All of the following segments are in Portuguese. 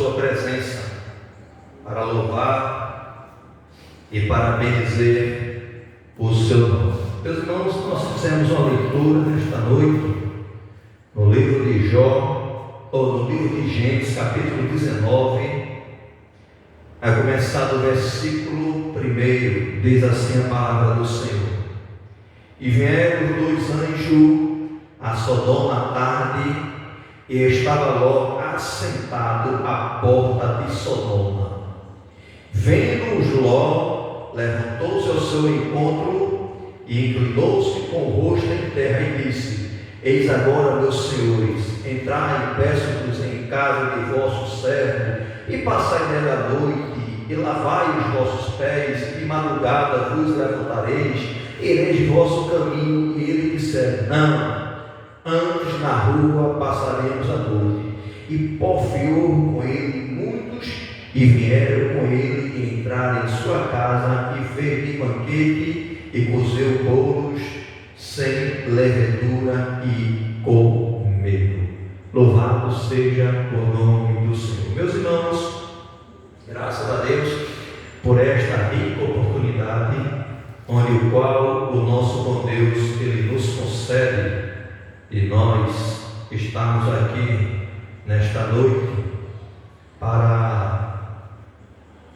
sua presença para louvar e para bendizer o seu nome. Meus irmãos, nós fizemos uma leitura nesta noite no livro de Jó, ou no livro de Gênesis, capítulo 19, a começar do versículo 1, diz assim a palavra do Senhor: E vieram os dois anjos a Sodoma à tarde, e estava Ló assentado à porta de Sodoma. Vendo-os Ló, levantou-se ao seu encontro e inclinou-se com o rosto em terra e disse: Eis agora, meus senhores, entrai e peço-vos em casa de vosso servo, e passai nela a noite, e lavai os vossos pés, e de madrugada vos levantareis, ireis vosso caminho. E ele disse: Não, antes na rua passaremos a noite. E porfiou com ele muitos, e vieram com ele, e entraram em sua casa, e fez-lhe banquete, e cozeu bolos sem levedura, e comeu. Louvado seja o nome do Senhor. Meus irmãos, graças a Deus por esta rica oportunidade, onde o qual o nosso bom Deus Ele nos concede, e nós estamos aqui nesta noite para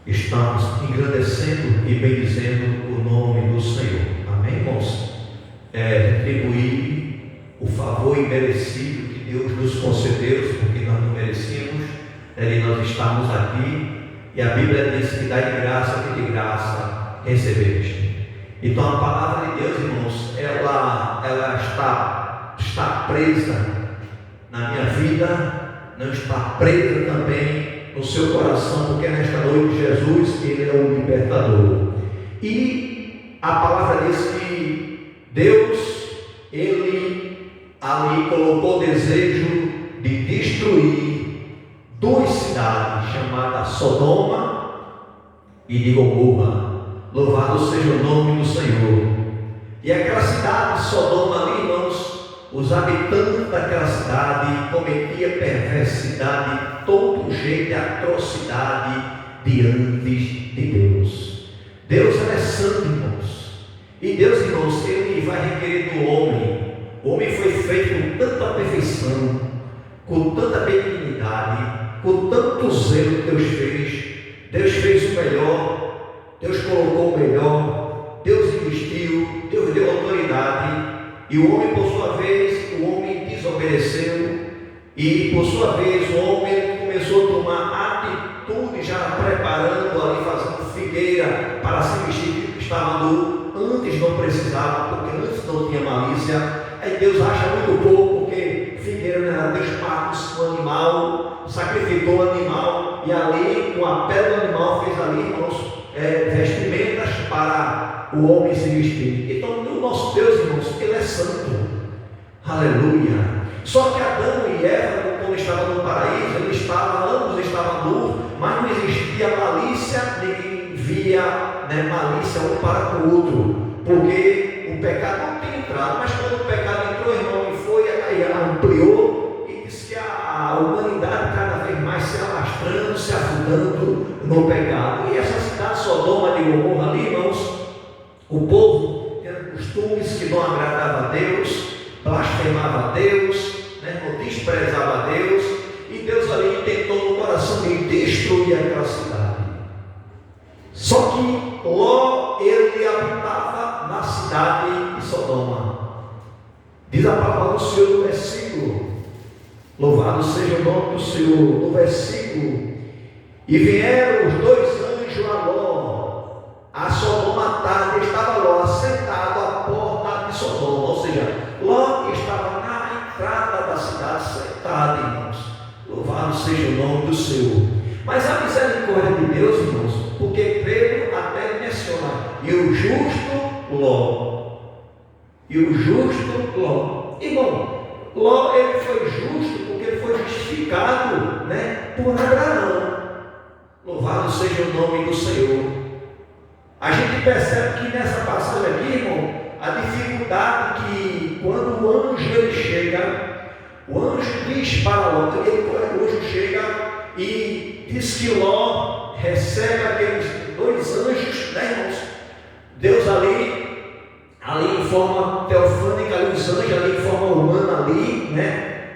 estarmos engrandecendo e bendizendo o nome do Senhor. Amém, irmãos? Retribuir o favor imerecido que Deus nos concedeu, porque nós não merecíamos, e nós estamos aqui, e a Bíblia diz que dá de graça que de graça recebeste. Então a palavra de Deus, irmãos, ela está presa na minha vida, não está presa também no seu coração, porque nesta noite Jesus, Ele é o libertador. E a palavra diz que Deus, Ele ali colocou o desejo de destruir duas cidades, chamadas Sodoma e de Gomorra. Louvado seja o nome do Senhor. E aquela cidade de Sodoma ali, irmãos, os habitantes daquela cidade cometiam perversidade, todo jeito de atrocidade diante de Deus. Deus é santo, irmãos. E Deus, irmãos, Ele vai requerer do homem. O homem foi feito com tanta perfeição, com tanta benignidade, com tanto zelo que Deus fez. Deus fez o melhor, Deus colocou o melhor, Deus investiu, Deus deu autoridade. E o homem, por sua vez, o homem desobedeceu, e por sua vez o homem começou a tomar atitude, já preparando ali, fazendo figueira para se vestir que estava nu. Antes não precisava, porque antes não tinha malícia. Aí Deus acha muito pouco, porque figueira não era. Deus matou um animal, sacrificou o animal, e ali com a pele do animal fez ali, irmãos, vestimentas para o homem se vestir. Então o nosso Deus, irmãos, Ele é santo. Aleluia. Só que Adão e Eva, quando estavam no paraíso, ambos estavam nus, mas não existia malícia, ninguém via malícia um para com o outro, porque o pecado não tem entrado. Mas quando o pecado entrou, irmão, e foi, aí ampliou, e disse que a humanidade cada vez mais se alastrando, se afundando no pecado. E essa cidade Sodoma de Gomorra ali, irmãos, o povo tinha costumes que não agradavam a Deus, blasfemava a Deus, não desprezava a Deus, e Deus ali tentou no coração de destruir aquela cidade. Só que Ló, ele habitava na cidade de Sodoma. Diz a palavra do Senhor no versículo, louvado seja o nome do Senhor, no versículo: E vieram os dois anjos a Ló, a Sodoma à tarde, estava Ló assentado à porta de Sodoma. Ou seja, Ló estava na entrada da cidade, sentado, irmãos. Louvado seja o nome do Senhor. Mas a misericórdia de Deus, irmãos, porque Pedro até menciona: e o justo Ló. E o justo Ló. Irmão, Ló, ele foi justo porque ele foi justificado, por Abraão. Louvado seja o nome do Senhor. A gente percebe que nessa passagem aqui, irmão, a dificuldade que quando o anjo ele chega, o anjo diz para Ló, o anjo chega e diz que Ló recebe aqueles 2 anjos, né, irmãos? Deus ali em forma teofânica, ali os anjos ali em forma humana ali, né?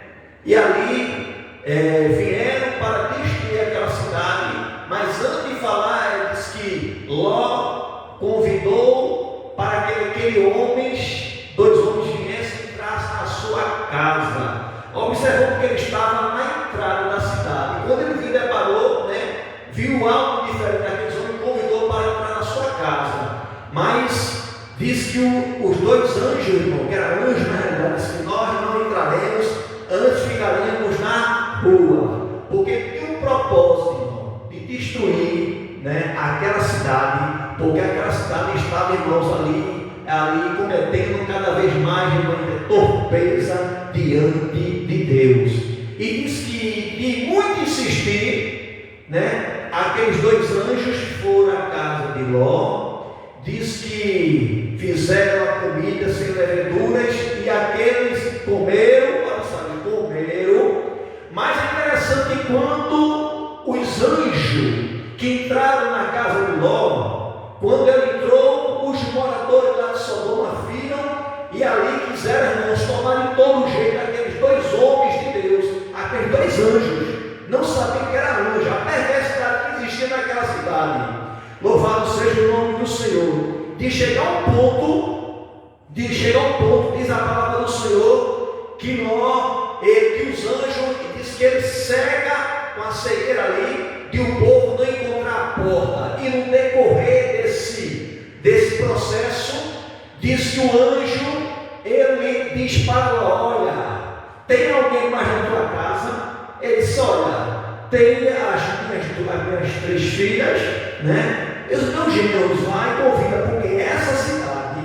E ali vieram para destruir aquela cidade. Mas antes de falar, diz que Ló convidou para que aquele homens, 2 homens viessem e entrassem na sua casa. Observou que ele estava na entrada da cidade. E quando ele se deparou, né, viu algo diferente daqueles homens, convidou para entrar na sua casa. Mas diz que os 2 anjos, irmão, que eram anjos na realidade, disse que nós não entraremos, antes ficaremos na rua, porque tem um propósito, irmão, de destruir, né, aquela cidade, porque aquela cidade estava, irmãos, ali cometendo cada vez mais, irmão, torpeza diante de Deus. E diz que de muito insistir, né, aqueles 2 anjos foram à casa de Ló. Diz que fizeram a comida sem leveduras e aqueles comeram, mas é interessante que quando os anjos que entraram na casa de Ló, quando ele entrou, os moradores lá de Sodoma viram e ali quiseram, irmãos, tomar de todo jeito aqueles 2 homens de Deus, aqueles 2 anjos, não sabiam que era anjo, a perversidade que existia naquela cidade. Louvado seja o nome do Senhor. De chegar ao ponto, diz a palavra do Senhor, que os anjos, diz que ele cega com a cegueira ali, de o povo não encontrar a porta. E no decorrer desse processo, diz que o anjo, ele diz para Ló: olha, tem alguém mais na tua casa? Ele disse: olha, tem as minhas 3 filhas, né? Os meus genros, vai e convida, porque essa cidade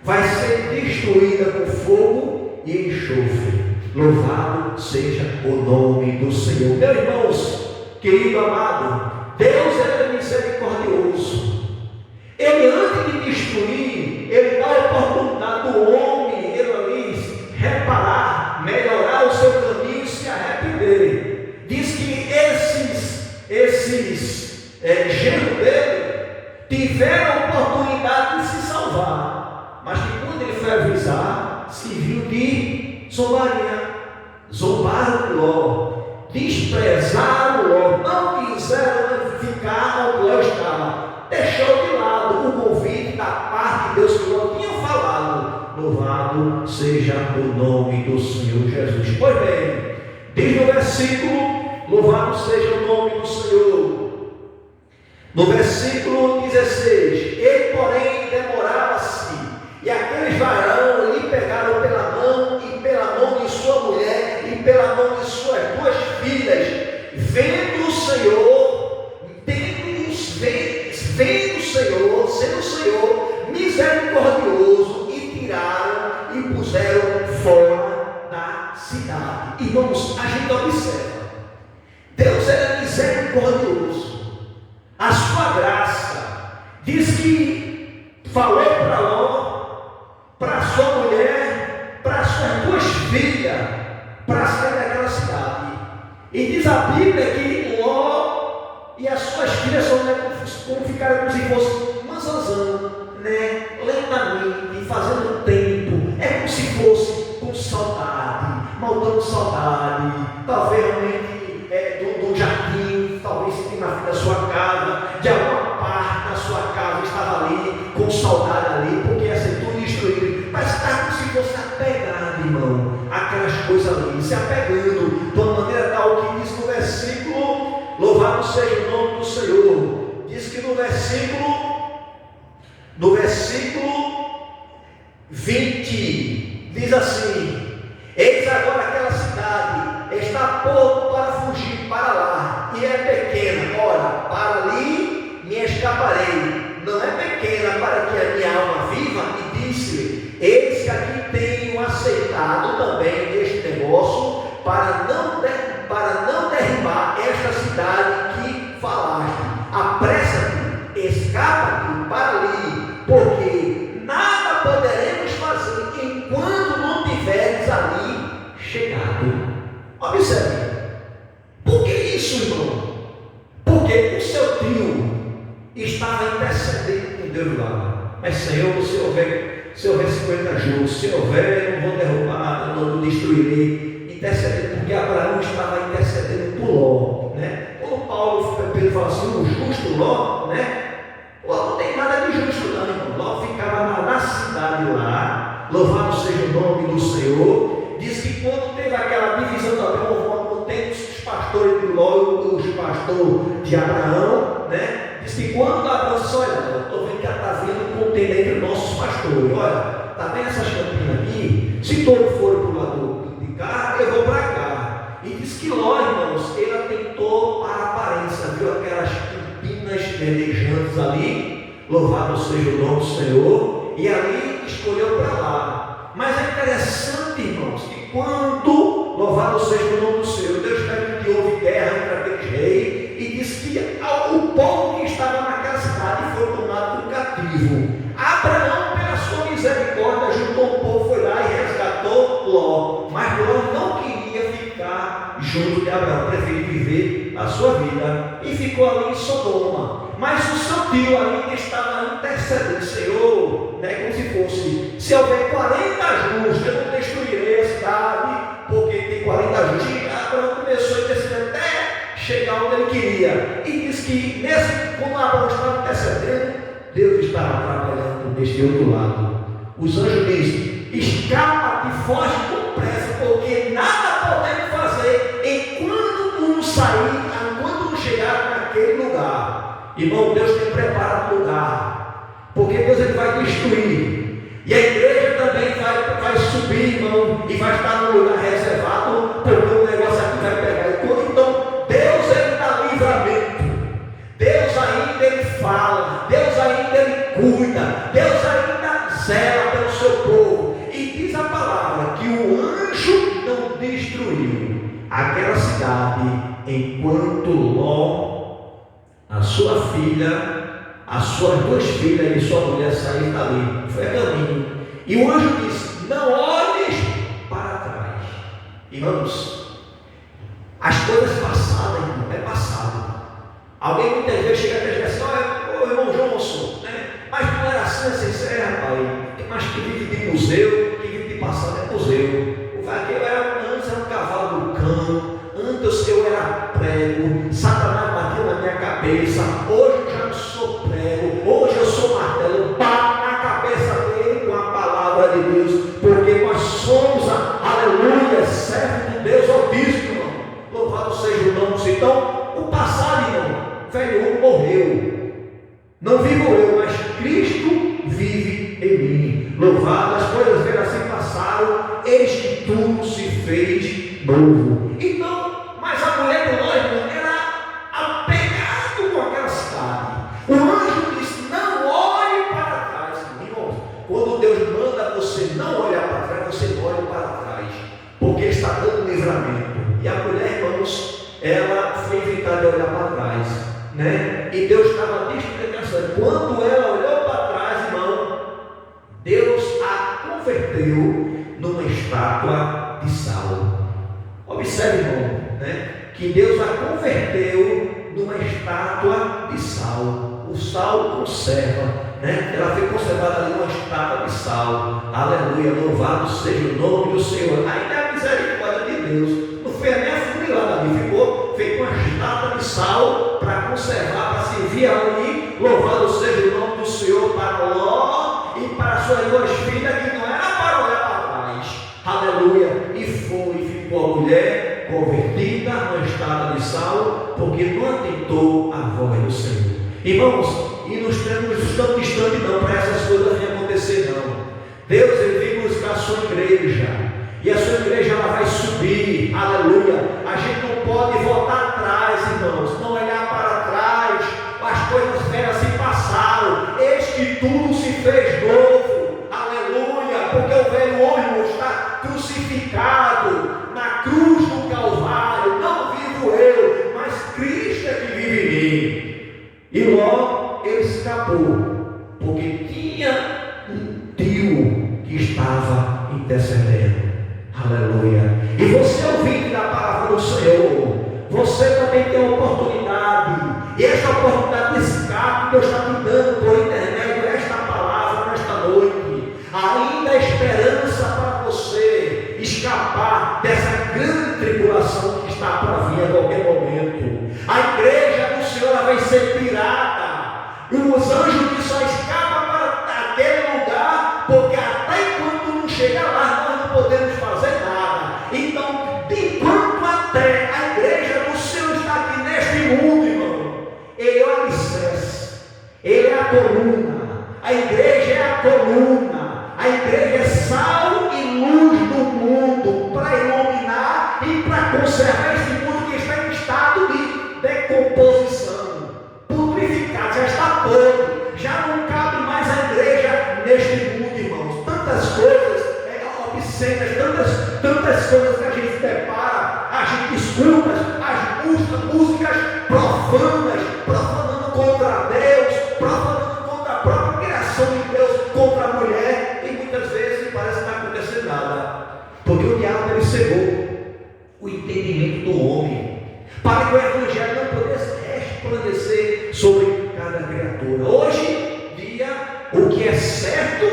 vai ser destruída com fogo e enxofre. Louvado seja o nome do Senhor. Meus irmãos, querido amado, Deus é misericordioso. Ele, antes de destruir, ele dá a oportunidade do homem, ele ali, reparar, melhorar o seu caminho e se arrepender. Diz que esses genros dele tiveram a oportunidade de se salvar, mas que quando ele foi avisar, se viu de zombaram Ló, desprezaram Ló, não quiseram ficar onde Ló estava, deixou de lado o convite da parte de Deus que Ló tinha falado. Louvado seja o nome do Senhor Jesus. Pois bem, diz no versículo, louvado seja o nome do Senhor. No versículo 16, ele porém demorava-se, e aqueles varão lhe pegaram pela mão de sua mulher, e pela mão de suas 2 filhas, vendo o Senhor, sendo o Senhor misericordioso, e tiraram e puseram fora da cidade. Irmãos, a gente observa, Deus era misericordioso. A sua graça, diz que falou para Ló, para sua mulher, para suas 2 filhas, para sair daquela cidade. E diz a Bíblia que Ló e as suas filhas são, como ficaram como se fosse manzanzando, né, lentamente, fazendo tempo, é como se fosse com saudade, maltando saudade, talvez realmente do jardim, talvez você tenha na frente da sua casa, de alguma parte da sua casa estava ali, com saudade ali, porque ia ser tudo destruído, mas está como se fosse apegado, irmão, aquelas coisas ali, se apegando, de uma maneira tal que diz no versículo, louvado seja o nome do Senhor, diz que no versículo 20, diz assim: eis agora aquela cidade está pronto para fugir para lá, e é pequena, ora, para ali me escaparei, não é pequena para que a minha alma viva. E disse-lhe: eis que aqui tenho aceitado também este negócio, para não derribar esta cidade que falaste. Apressa-te, escapa-te para ali, porque nada poderemos fazer enquanto não tiveres ali chegado. Observe, por que isso, irmão? Porque o seu tio estava intercedendo com Deus lá. Mas Senhor, se houver 50 juros, se houver, eu não vou derrubar, eu não destruirei. Intercedendo, porque Abraão estava intercedendo por Ló, né? Quando Pedro fala assim, o justo Ló, né? Ló não tem nada de justo não, irmão. Ló ficava na cidade lá, louvado seja o nome do Senhor. Diz que quando teve aquela divisão também, tem os pastores de Ló e os pastores de Abraão, né? Diz que quando Abraão disse, olha, eu estou vendo que está vindo contenda entre nossos pastores, olha, está vendo essas campinas aqui? Se todos forem para o lado de cá, eu vou para cá. E diz que Ló, irmãos, ele atentou para a aparência, viu aquelas campinas verdejantes ali, louvado seja o nome do Senhor, e ali escolheu para lá. Mas é interessante, irmãos, que quando, louvado seja o nome do Senhor, Deus permite que houve guerra entre aqueles reis, e diz que o povo que estava naquela cidade foi tomado cativo. Abraão, pela sua misericórdia, juntou o povo, foi lá e resgatou Ló. Mas Ló não queria ficar junto de Abraão, preferiu viver a sua vida e ficou ali em Sodoma. Mas o seu tio ainda estava intercedendo, Senhor, né, como se fosse, se houver 40 justos, eu não destruirei a cidade, porque tem 40 justos. E Abraão começou a interceder até chegar onde ele queria. E diz que quando Abraão estava intercedendo, Deus estava trabalhando deste outro lado. Os anjos dizem, escapa e foge com pressa, porque nada podemos fazer enquanto tu não sair, enquanto não chegar naquele lugar. Irmão, Deus tem preparado o lugar, porque Deus ele vai destruir, e a igreja também vai subir, irmão, e vai estar no lugar reservado, porque o negócio aqui vai pegar. Então Deus ele dá livramento, Deus ainda ele fala, Deus ainda ele cuida, Deus ainda zela pelo seu povo. E diz a palavra que o anjo não destruiu aquela cidade enquanto Ló, a sua filha, as suas 2 filhas e sua mulher saíram dali. Foi a caminho. E o anjo disse, não olhes para trás. Irmãos, as coisas passadas, irmão, é passado. Alguém muitas vezes chega até e diz assim, olha, irmão Johnson, né? Mas não era assim, rapaz. Mas que vive de museu, que vive de passado é museu. O vaqueiro antes era um cavalo do cão, antes eu era prego, Satanás bateu na minha cabeça, hoje eu já não sou prego, hoje eu sou martelo, bato na cabeça dele com a palavra de Deus, porque nós somos, aleluia, servo de Deus Altíssimo, irmão. Louvado seja o nome do Senhor. Então, o passado, irmão, velho, morreu, não vivo eu, mas Cristo vive em mim. Louvado, as coisas velhas se passaram, eis que tudo se fez novo. Então, mas a mulher do Ló era apegada com aquela cidade. O anjo disse, não olhe para trás. Irmãos, quando Deus manda você não olhar para trás, você olha para trás, porque está dando livramento. E a mulher, irmãos, ela foi evitar de olhar para trás, né? E Deus estava destruindo a cidade. Quando ela olhou para trás, irmão, Deus a converteu numa estátua de sal. Observe, irmão, né, que Deus a converteu numa estátua de sal. O sal conserva, né? Ela foi conservada ali numa estátua de sal. Aleluia, louvado seja o nome do Senhor. Ainda é a misericórdia de Deus. Não foi nem afunilada ali, ficou feito uma estátua de sal para conservar, para servir ali. Louvado seja o nome do Senhor para Ló e para suas 2 filhas, que não era para olhar para trás. Aleluia. E ficou a mulher convertida numa estátua de sal, porque não atentou a voz do Senhor. Irmãos, e nós estamos tão distantes não para essas coisas nem acontecer não. Deus ele vem buscar a sua igreja, e a sua igreja ela vai subir. Aleluia. A gente não pode voltar atrás, irmãos, não olhar para trás. As coisas velhas se passaram, eis que tudo se fez novo. Aleluia. Porque o velho homem está crucificado na cruz do Calvário. Não vivo eu, mas Cristo é que vive em mim. E Ló, ele escapou, porque tinha um tio que estava intercedendo. Aleluia. E você, ouvinte da palavra do Senhor, você também tem a oportunidade, e é ser tirada. E os anjos que só escapam para aquele lugar, porque até enquanto não chegar lá, nós não podemos fazer nada. Então, enquanto até a igreja do Senhor está aqui neste mundo, irmão, ele é o alicerce, ele é a coluna, a igreja é a coluna, a igreja é sal e luz do mundo, para iluminar e para conservar esse mundo que está em estado de decomposição, purificado, já está podre, já não cabe mais a igreja neste mundo, irmãos. Tantas coisas obscenas, tantas coisas que a gente se depara, a gente escuta, as músicas profanando contra Deus, profanando contra a própria criação de Deus, contra a mulher, e muitas vezes parece que não está acontecendo nada, porque o diabo ele cegou o entendimento do homem, para que o evangelho não pudesse resplandecer sobre cada criatura. Hoje em dia, o que é certo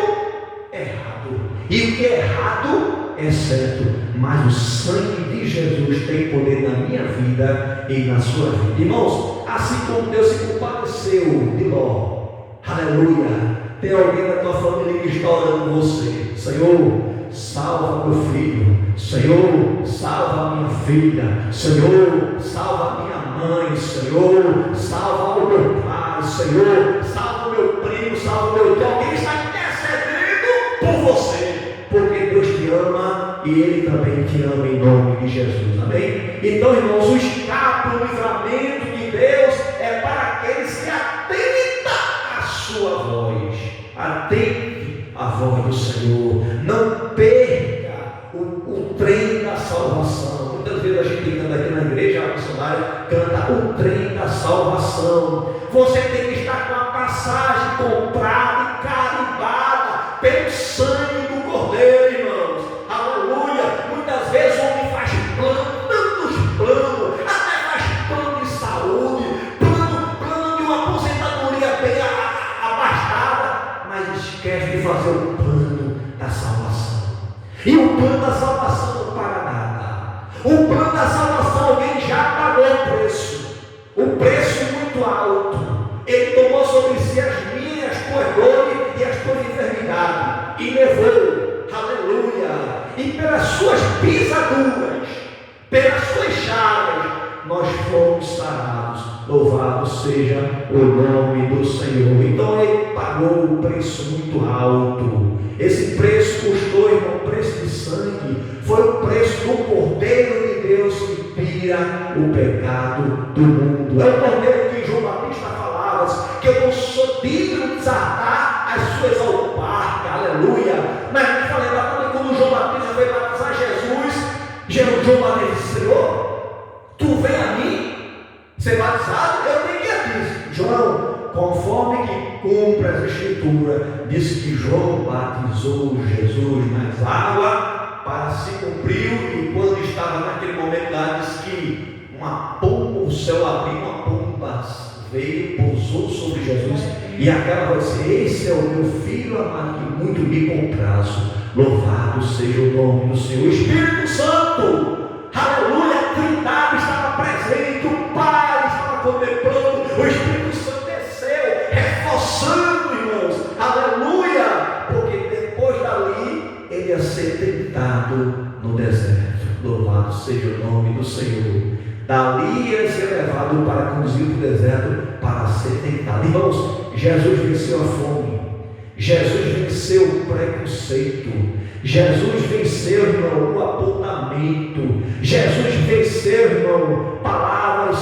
é errado, e o que é errado é certo, mas o sangue de Jesus tem poder na minha vida e na sua vida. Irmãos, assim como Deus se compadeceu de Ló, aleluia, tem alguém da tua família que está orando por você: Senhor, salva meu filho, Senhor, salva a minha filha, Senhor, salva a minha mãe, Senhor, salva o meu pai, Senhor, salva o meu primo, salva o meu tio. Alguém está intercedendo por você, porque Deus te ama e Ele também te ama, em nome de Jesus, amém? Então, irmãos, o escape, o livramento de Deus é para aqueles que atentam a sua voz. Atente à voz do Senhor, não perca o trem da salvação. Muitas vezes a gente canta aqui na igreja, a missionária canta o trem da salvação. Você tem que estar com a passagem comprada e carimbada pelo sangue do Cordeiro, irmãos, aleluia. Muitas vezes o homem faz tantos planos, até faz plano de saúde, plano de uma aposentadoria bem abastada, mas esquece de fazer o plano da salvação. E o plano da salvação não paga nada. O plano da salvação, alguém já pagou o preço muito alto. Ele tomou sobre si as minhas, as tuas dores e as tuas enfermidades, e levou, aleluia, e pelas suas pisaduras, pelas suas chagas, nós fomos sarados. Louvado seja o nome do Senhor. Então ele pagou um preço muito alto. Esse preço custou, irmão, preço de sangue. Foi o preço do Cordeiro de Deus que tira o pecado do mundo. É o Cordeiro que João Batista falava, que eu não sou digno de desatar as suas alparcas, aleluia. Mas eu falei, quando João Batista veio batizar Jesus, João Batista disse: Senhor, tu vem a mim ser batizado? Eu tenho que ir aqui. João, conforme que cumpre as escrituras, diz que João batizou Jesus nas águas para se cumprir, e quando estava naquele momento lá, diz que uma pomba, o céu abriu, uma pomba veio, pousou sobre Jesus, e aquela vai dizer: esse é o meu filho amado, que muito me comprazo. Louvado seja o nome do Senhor. O Espírito Santo, aleluia, a Trindade estava presente, o Pai estava contemplando, o Espírito Santo desceu, reforçando, irmãos, aleluia, porque depois dali ele ia ser tentado no deserto. Louvado seja o nome do Senhor. Dali ia ser levado para conduzir para o deserto para ser tentado. Irmãos, Jesus venceu a fome, Jesus venceu o preconceito, Jesus venceu, irmão, o apontamento, Jesus venceu, irmão, palavras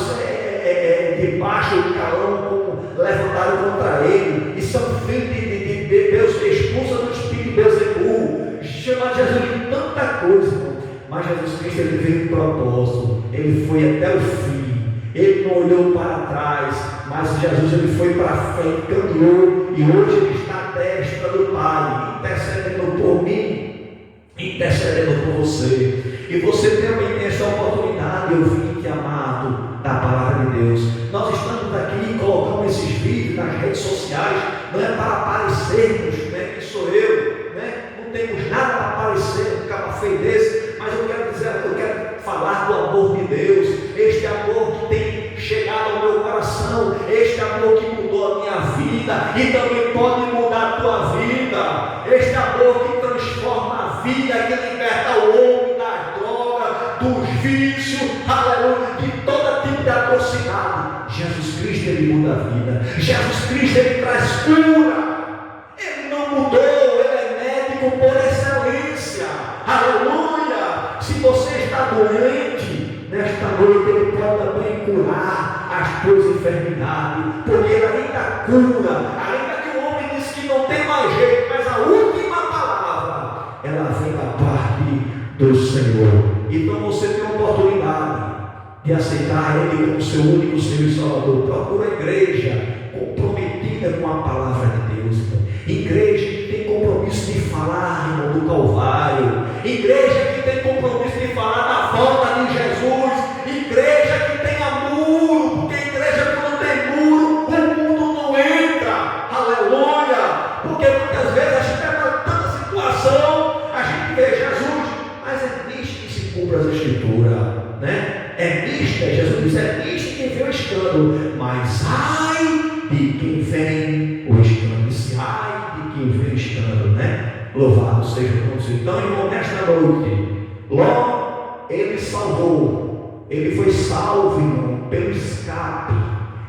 de baixo calão como levantaram contra ele, e são filhos de Deus, expulsa do espírito de Beelzebul, chama Jesus de tanta coisa, irmão. Mas Jesus Cristo, ele veio em propósito, ele foi até o fim, ele não olhou para trás, mas Jesus, ele foi para frente, caminhou, e hoje ele está à destra do Pai, intercedendo por mim, intercedendo por você. E você também tem essa oportunidade, ouvinte amado da palavra de Deus. Nós estamos aqui e colocamos esses vídeos nas redes sociais, não é para aparecermos, né, que sou eu, né? Não temos nada para aparecer, um cabo feio desse, mas eu quero dizer, eu quero falar do amor de Deus, este amor que tem chegado ao meu coração, este vida e também pode mudar a tua vida. Este amor que transforma a vida, que liberta o homem das drogas, dos vícios, aleluia, de todo tipo de atrocidade. Jesus Cristo, ele muda a vida. Jesus Cristo, ele traz cura. Ele não mudou, ele é médico por excelência. Aleluia. Se você está doente, nesta noite ele pode também curar as tuas enfermidades, porque ele ainda cura, ainda que o homem diz que não tem mais jeito, mas a última palavra, ela vem da parte do Senhor. Então você tem a oportunidade de aceitar Ele como seu único Senhor e Salvador. Procura a igreja comprometida com a palavra de Deus, igreja que tem compromisso de falar, irmão, do Calvário, igreja que tem compromisso de falar da volta de Jesus, igreja que tenha muro, porque a igreja quando tem muro, o mundo não entra, aleluia, porque muitas vezes a gente está em tanta situação, a gente vê Jesus, mas é nisto que se cumpre as escrituras, né? É nisto, Jesus diz, é nisto que vem o escândalo, mas ai de quem vem o escândalo, se ai de quem vem o escândalo, né? Louvado seja o nome do Senhor. Então, irmão, nesta noite, logo ele salvou, ele foi salvo, irmão, pelo escape,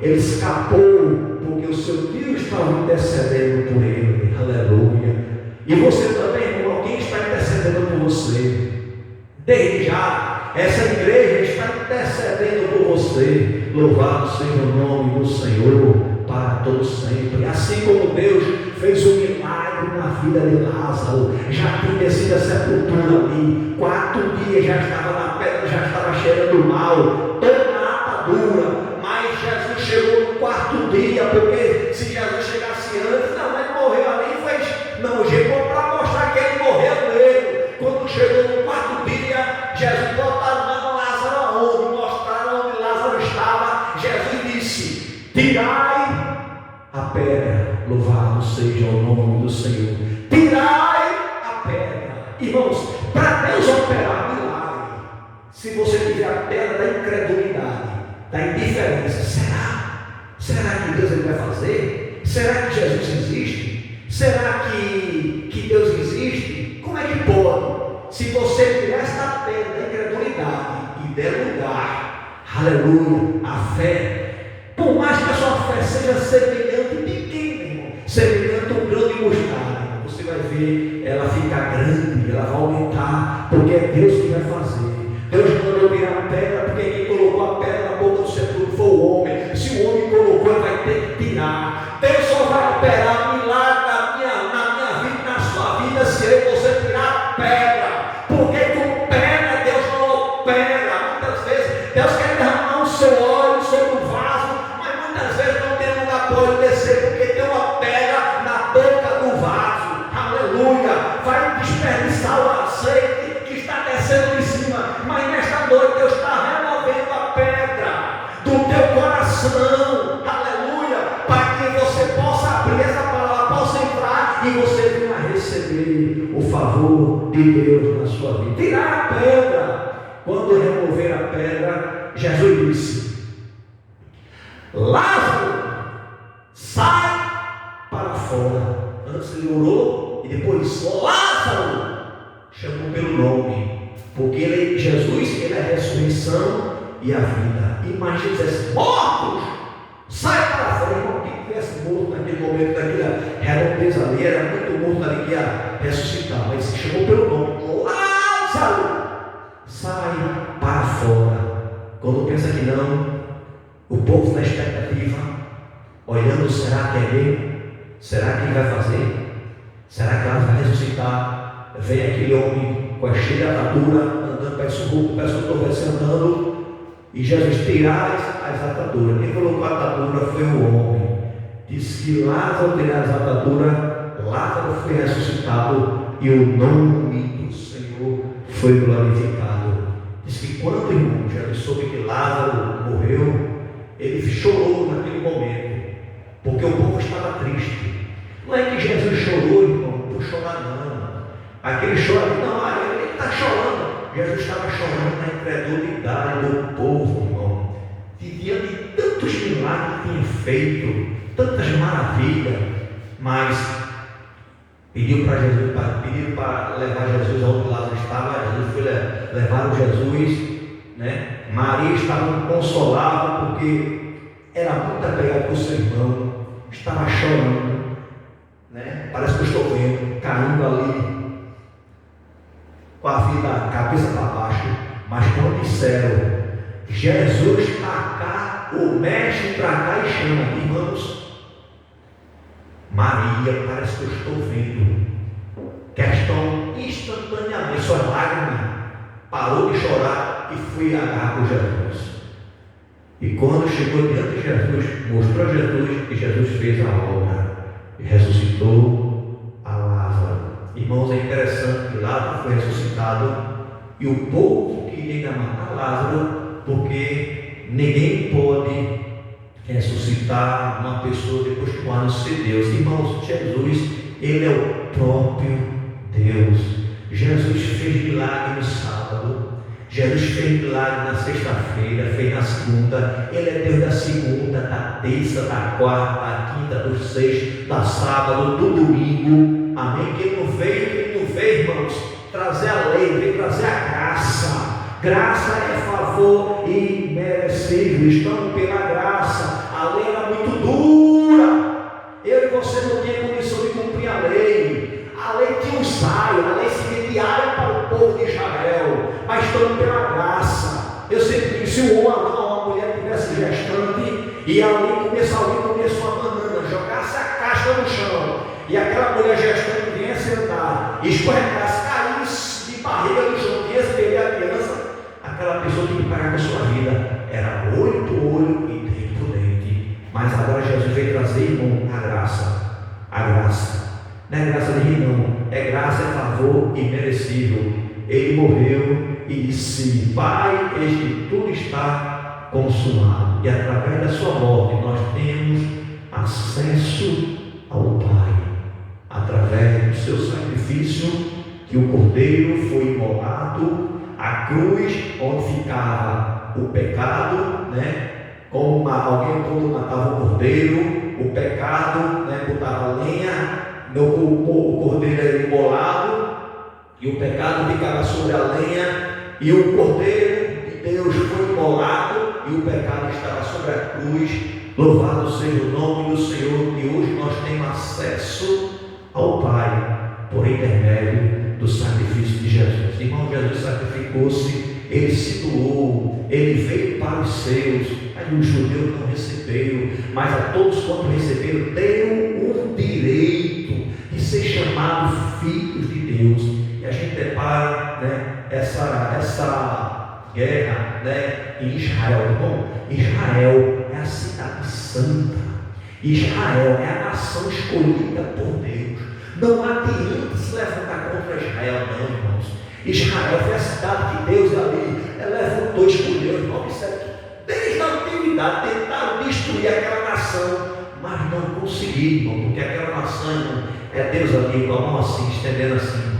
ele escapou, porque o seu tio estava intercedendo por ele, aleluia. E você também, irmão, alguém está intercedendo por você, desde já. Essa igreja está intercedendo por você. Louvado seja o nome do Senhor para todo sempre. Assim como Deus fez um milagre na vida de Lázaro, já tinha descido a sepultura ali, 4 dias já estava na pedra, já estava cheirando mal, toda a atadura, mas Jesus chegou no 4º dia, porque se Jesus chegasse antes, não, ele morreu ali, não, chegou para mostrar que ele morreu nele. Quando chegou no 4º dia, Jesus botaram Lázaro aonde, mostraram onde Lázaro estava. Jesus disse: tirai a pedra. Louvado seja o nome do Senhor. Tirai a pedra. Irmãos, para Deus operar milagre, se você tiver a pedra da incredulidade, da indiferença, será que Deus ele vai fazer? Será que Jesus existe? Será que Deus existe? Como é que pode? Se você tirar esta pedra da incredulidade e der lugar, aleluia, a fé, por mais que a sua fé seja semelhante, pequena, irmão, semelhante a um grão de mostarda, você vai ver ela ficar grande, ela vai aumentar, porque é Deus que vai fazer. Deus mandou tirar a pedra, porque quem colocou a pedra na boca do sepulcro foi o homem. Se o homem colocou, ele vai ter que tirar. Deus só vai operar milagre na minha vida, na sua vida, se você tirar a pedra. Porque com pedra Deus não opera. Muitas vezes Deus quer derramar o seu óleo sobre o vaso, mas muitas vezes não tem lugar para ele descer, porque tem uma pedra na boca do vaso. Aleluia! Vai desperdiçar o azeite que está descendo em cima. Mas nesta noite Deus está removendo a pedra do teu coração. Aleluia! Para que você possa abrir essa palavra, possa entrar e você venha a receber o favor de Deus na sua vida. Tirar a pedra. Quando remover a pedra, Jesus disse: Lázaro, sai para fora. Antes ele orou e depois Lázaro chamou pelo nome, porque Jesus ele é a ressurreição e a vida. Imagina se mortos, sai para fora. Irmão, quem tivesse morto naquele momento, naquela redondeza ali, era muito morto ali que ia ressuscitar, mas se chamou pelo nome: Lázaro, sai para fora. Quando pensa que não, o povo na expectativa, olhando, será que é ele? Será que ele vai fazer? Será que ela vai ressuscitar? Vem aquele homem com a cheia de atadura, andando, parece um roubo, parece um torvete andando, e Jesus tirar as ataduras. Quem colocou a atadura foi o homem. Diz que Lázaro tirar as ataduras, Lázaro foi ressuscitado e o nome do Senhor foi glorificado. Diz que quando o irmão Jesus soube que Lázaro morreu, ele chorou naquele momento, porque o povo estava triste. Não é que Jesus chorou, irmão, por chorar não. Aquele choro, não, ele está chorando. Jesus estava chorando na incredulidade do povo, irmão. Diante de tanta tantos milagres que tinha feito, tantas maravilhas, mas pediram para levar Jesus aonde Lázaro estava. Jesus foi levar Jesus, né? Maria estava inconsolável porque era muito apegada com o seu irmão, estava chorando, né? Parece que eu estou vendo, caindo ali, com a vida, a cabeça para baixo. Mas quando disseram, Jesus para cá, o mestre para cá e chama, irmãos, Maria, parece que eu estou vendo, questão instantaneamente, sua lágrima parou de chorar e foi agarrar com Jesus. E quando chegou diante de Jesus, mostrou a Jesus, e Jesus fez a obra e ressuscitou a Lázaro. Irmãos, é interessante que Lázaro foi ressuscitado e o povo queria matar Lázaro, porque ninguém pode ressuscitar uma pessoa depois que o ano ser Deus. Irmãos, Jesus, Ele é o próprio Deus. Jesus fez milagre no sábado, Jesus fez milagre na sexta-feira, fez na segunda. Ele é Deus da segunda, da terça, da quarta, da quinta, do sexto, da sábado, do domingo. Amém? Que Ele não veio, irmãos, trazer a lei, veio trazer a graça. Graça é favor imerecível. Estamos pela graça. A lei era muito dura. Eu e você não tinha condição de cumprir a lei. A lei tinha um saio, a lei seria diária para o povo de Israel. Mas estamos pela graça. Eu sempre disse, se uma mulher tivesse gestante e ali começou uma banana, jogasse a casca no chão, e aquela mulher gestante vinha sentar, escorregasse, caísse de barriga no chão, viesse perder a criança, aquela pessoa tinha que pagar com a sua vida. Era olho por olho e dente por dente. Mas agora Jesus veio trazer, irmão, a graça. A graça. Não é graça de rir, não. É graça, é favor imerecível. Ele morreu e disse, Pai, eis que tudo está consumado. E através da sua morte nós temos acesso ao Pai. Através do seu sacrifício, que o Cordeiro foi imolado, a cruz onde ficava o pecado, né? Como alguém quando matava o cordeiro, o pecado, né? Botava lenha, o cordeiro era imolado e o pecado ficava sobre a lenha, e o cordeiro de Deus foi imolado e o pecado estava sobre a cruz. Louvado seja o nome do Senhor, e hoje nós temos acesso ao Pai por intermédio do sacrifício de Jesus. Irmão, Jesus sacrificou-se, Ele se doou, Ele veio para os seus. Aí os judeus não receberam, mas a todos quanto receberam, deu um direito de ser chamado filhos de Deus. E a gente depara, né, essa guerra, né, em Israel. Irmão, Israel é a cidade santa, Israel é a nação escolhida por Deus. Não adianta se levantar contra Israel, não, irmãos. Israel foi a cidade que Deus ali levantou, escolheu. Irmão, desde a antiguidade tentaram destruir aquela nação, mas não conseguiram, irmão, porque aquela nação, irmão, é Deus ali, com a mão assim, estendendo assim, irmãos.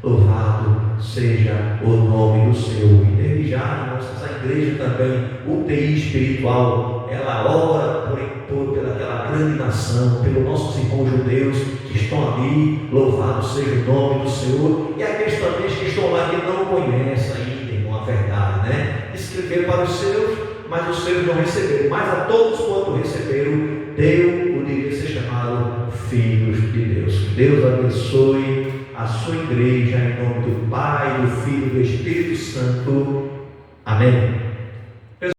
Louvado seja o nome do Senhor. E desde já, irmãos, essa igreja também, UTI espiritual, ela ora pelaquela grande nação, pelos nossos irmãos judeus que estão ali. Louvado seja o nome do Senhor. E aqueles também que estão lá que não conhecem ainda, irmão, a verdade, né? Escreveram para os seus, mas os seus não receberam. Mas a todos quanto receberam, deu o direito de ser chamado filhos de Deus. Deus abençoe a sua igreja, em nome do Pai, do Filho e do Espírito Santo. Amém.